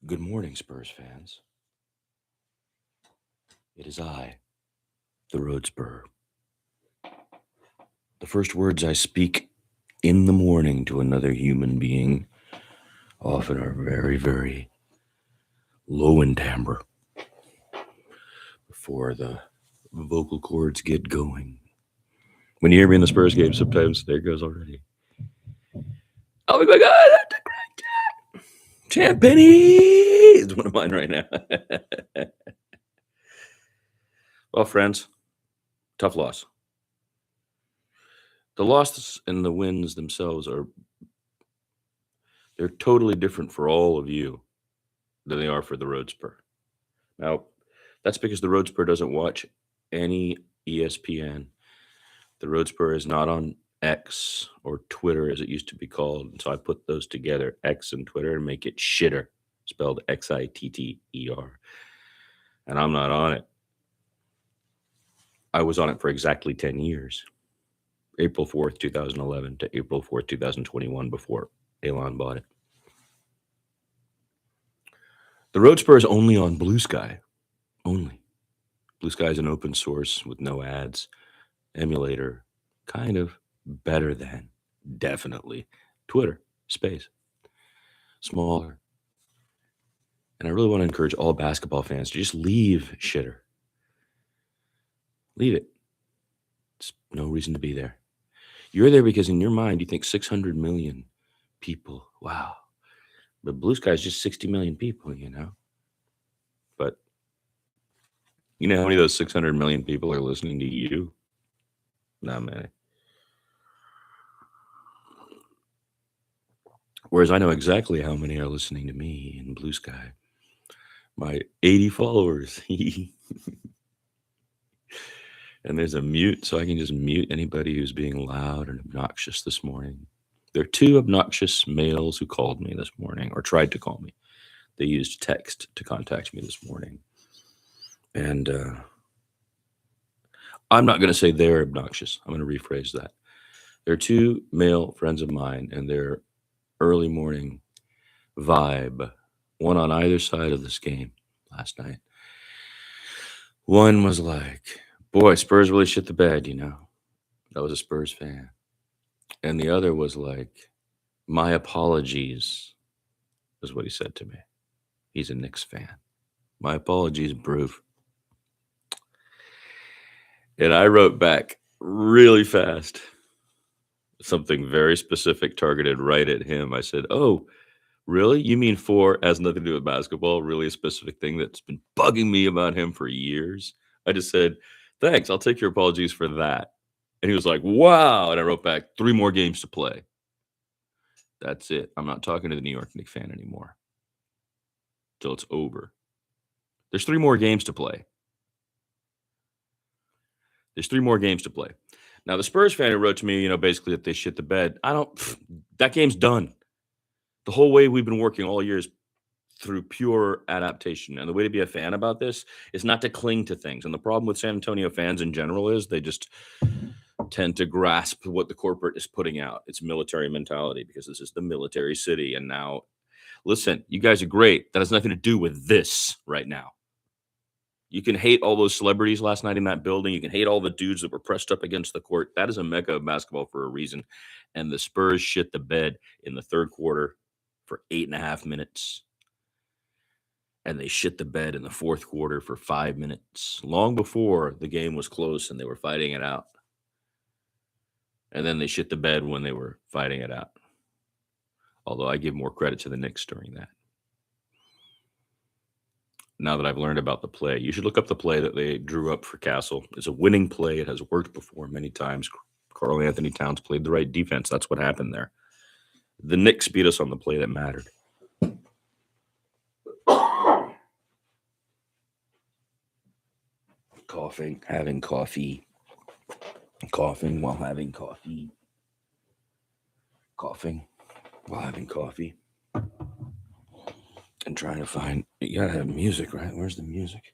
Good morning, Spurs fans. It is I, the Road Spur. The first words I speak in the morning to another human being often are very, very low in timbre before the vocal cords get going. When you hear me in the Spurs game, sometimes there it goes already. Oh my God, that's a great Champ Penny is one of mine right now. Well, friends, tough loss. The losses and the wins themselves they're totally different for all of you than they are for the Road Spur. Now, that's because the Road Spur doesn't watch any ESPN. The Road Spur is not on X or Twitter as it used to be called. And so I put those together, X and Twitter, and make it shitter, spelled Xitter. And I'm not on it. I was on it for exactly 10 years. April 4th, 2011 to April 4th, 2021 before Elon bought it. The Road Spur is only on Blue Sky. Only. Blue Sky is an open source with no ads emulator, kind of better than, definitely, Twitter, space, smaller. And I really want to encourage all basketball fans to just leave shitter. Leave it. There's no reason to be there. You're there because in your mind you think 600 million people. Wow. But Blue Sky is just 60 million people, But you know how many of those 600 million people are listening to you? Not many. Whereas I know exactly how many are listening to me in Blue Sky. My 80 followers. And there's a mute, so I can just mute anybody who's being loud and obnoxious this morning. There are two obnoxious males who called me this morning, or tried to call me. They used text to contact me this morning. And I'm not going to say they're obnoxious. I'm going to rephrase that. They're two male friends of mine, and their early morning vibe, one on either side of this game last night. One was like, boy, Spurs really shit the bed, That was a Spurs fan. And the other was like, my apologies, is what he said to me. He's a Knicks fan. My apologies, Bruce. And I wrote back really fast, something very specific targeted right at him. I said, oh, really? You mean for has nothing to do with basketball? Really a specific thing that's been bugging me about him for years? I just said, thanks. I'll take your apologies for that. And he was like, wow. And I wrote back, 3 more games to play. That's it. I'm not talking to the New York Knicks fan anymore till it's over. There's 3 more games to play. There's 3 more games to play. Now, the Spurs fan who wrote to me, basically that they shit the bed. That game's done. The whole way we've been working all year is through pure adaptation. And the way to be a fan about this is not to cling to things. And the problem with San Antonio fans in general is they just tend to grasp what the corporate is putting out. It's military mentality because this is the military city. And now, listen, you guys are great. That has nothing to do with this right now. You can hate all those celebrities last night in that building. You can hate all the dudes that were pressed up against the court. That is a mecca of basketball for a reason. And the Spurs shit the bed in the third quarter for 8.5 minutes. And they shit the bed in the fourth quarter for 5 minutes, long before the game was close and they were fighting it out. And then they shit the bed when they were fighting it out. Although I give more credit to the Knicks during that. Now that I've learned about the play, you should look up the play that they drew up for Castle. It's a winning play. It has worked before many times. Karl Anthony Towns played the right defense. That's what happened there. The Knicks beat us on the play that mattered. Coughing, having coffee. Coughing while having coffee. Coughing while having coffee. And trying to find, you gotta have music, right? Where's the music?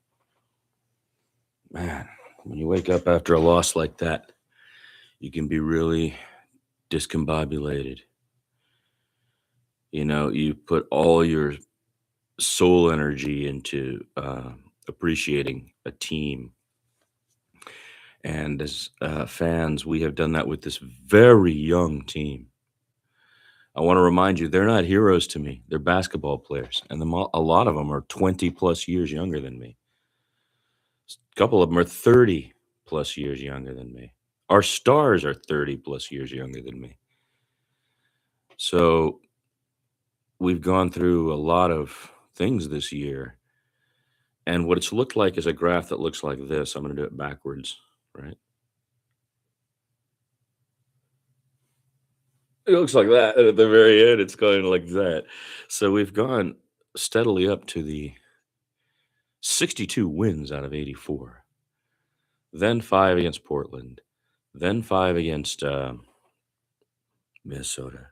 Man, when you wake up after a loss like that, you can be really discombobulated. You put all your soul energy into appreciating a team. And as fans, we have done that with this very young team. I want to remind you, they're not heroes to me. They're basketball players, and a lot of them are 20 plus years younger than me. A couple of them are 30 plus years younger than me. Our stars are 30 plus years younger than me. So we've gone through a lot of things this year. And what it's looked like is a graph that looks like this. I'm going to do it backwards, right? It looks like that. And at the very end, it's going like that. So we've gone steadily up to the 62 wins out of 84, then 5 against Portland, then 5 against Minnesota,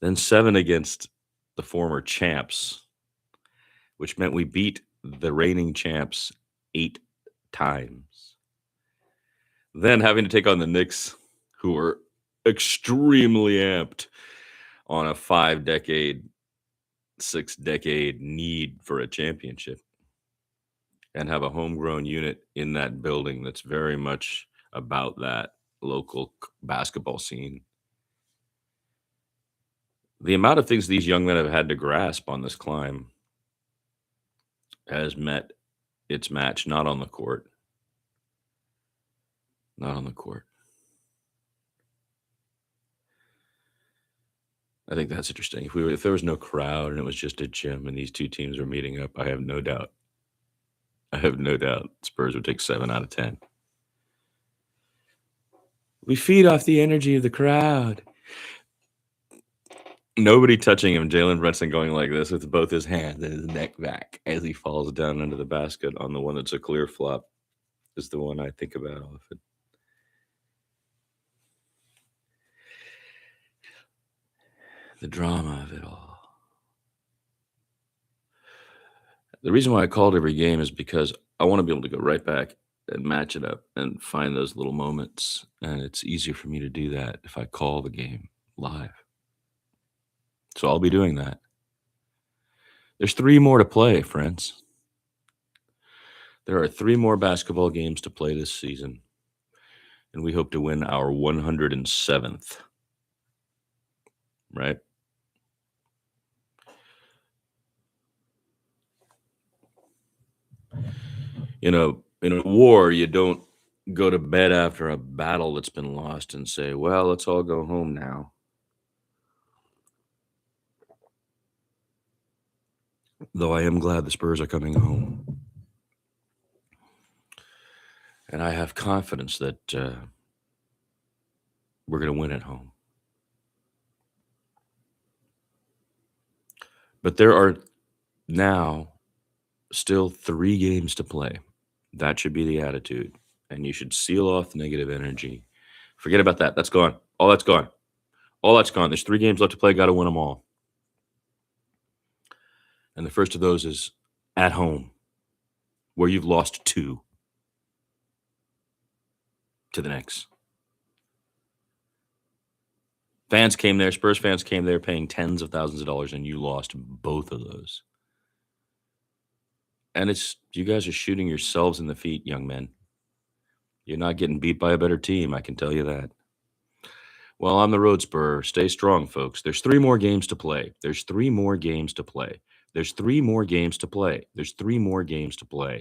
then 7 against the former champs, which meant we beat the reigning champs 8 times. Then having to take on the Knicks, who were extremely amped on a 5-decade, 6-decade need for a championship, and have a homegrown unit in that building that's very much about that local basketball scene. The amount of things these young men have had to grasp on this climb has met its match, not on the court. Not on the court. I think that's interesting. If there was no crowd and it was just a gym and these two teams were meeting up, I have no doubt. Spurs would take 7 out of 10. We feed off the energy of the crowd. Nobody touching him. Jalen Brunson going like this with both his hands and his neck back as he falls down into the basket on the one that's a clear flop is the one I think about often. The drama of it all. The reason why I called every game is because I want to be able to go right back and match it up and find those little moments. And it's easier for me to do that if I call the game live. So I'll be doing that. There's 3 more to play, friends. There are 3 more basketball games to play this season. And we hope to win our 107th. Right? In a war, you don't go to bed after a battle that's been lost and say, well, let's all go home now. Though I am glad the Spurs are coming home. And I have confidence that we're going to win at home. But there are now still 3 games to play. That should be the attitude. And you should seal off the negative energy. Forget about that. That's gone. All that's gone. All that's gone. There's 3 games left to play. Got to win them all. And the first of those is at home, where you've lost 2 to the Knicks. Fans came there, Spurs fans came there paying tens of thousands of dollars, and you lost both of those. And you guys are shooting yourselves in the feet, young men. You're not getting beat by a better team, I can tell you that. Well, I'm the road Spur. Stay strong, folks. There's 3 more games to play. There's 3 more games to play. There's 3 more games to play. There's 3 more games to play.